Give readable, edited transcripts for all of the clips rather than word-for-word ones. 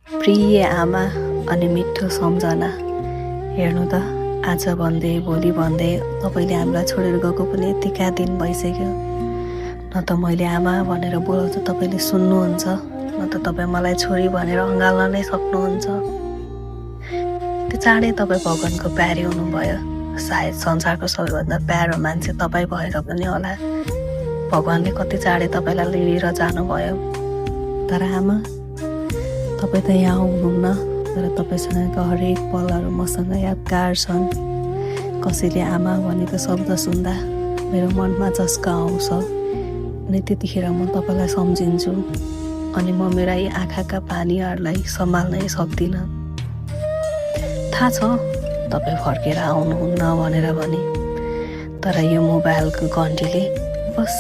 प्रिय आमा अनि मिठो सम्झना। हेर्नु त आज भन्दै भोलि भन्दै तपाईँले हामीलाई छोडेर गएको पनि यतिका दिन भइसक्यो। न त मैले आमा भनेर बोलाउँछु तपाईँले सुन्नुहुन्छ, न त तपाईँ मलाई छोरी भनेर अँगाल्न नै सक्नुहुन्छ। त्यो चाँडै तपाईँ भगवानको प्यारी हुनुभयो। सायद संसारको सबैभन्दा प्यारो मान्छे तपाईँ भएर पनि होला भगवानले कति चाँडै तपाईँलाई लिएर जानुभयो। तर आमा तपाईँ त यहाँ हुनुहुन्न, तर तपाईँसँगको हरेक पलहरू मसँग यादगार छन्। कसैले आमा भनेको शब्द सुन्दा मेरो मनमा झस्का आउँछ अनि त्यतिखेर म तपाईँलाई सम्झिन्छु अनि म मेरा यी आँखाका पानीहरूलाई सम्हाल्नै सक्दिनँ। थाहा छ तपाईँ फर्केर आउनुहुन्न भनेर भने, तर यो मोबाइलको घन्टीले बस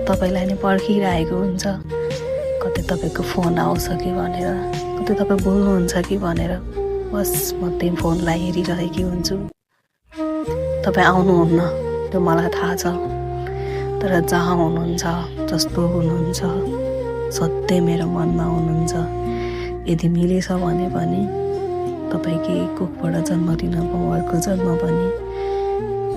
तपाईँलाई नै पर्खिरहेको हुन्छ। कतै तपाईँको फोन आउँछ कि भनेर, कतै तपाईँ बोल्नुहुन्छ कि भनेर बस म त्यही फोनलाई हेरिरहेकी हुन्छु। तपाईँ आउनुहुन्न त्यो मलाई थाहा छ, तर जहाँ हुनुहुन्छ जस्तो हुनुहुन्छ सधैँ मेरो मनमा हुनुहुन्छ। यदि मिलेछ भने पनि तपाईँकै कोखबाट जन्म दिन अर्को जन्म पनि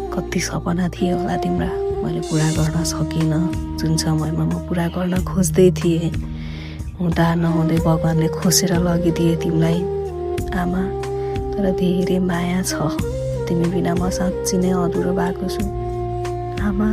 कति सपना थिए होला तिम्रा, मैले पुरा गर्न सकिनँ। जुन समयमा म पुरा गर्न खोज्दै थिएँ, हुँदा नहुँदै भगवानले खोसेर लगिदिए तिमीलाई आमा। तर धेरै माया छ, तिमी बिना म साँच्ची नै अधुरो भएको छु आमा।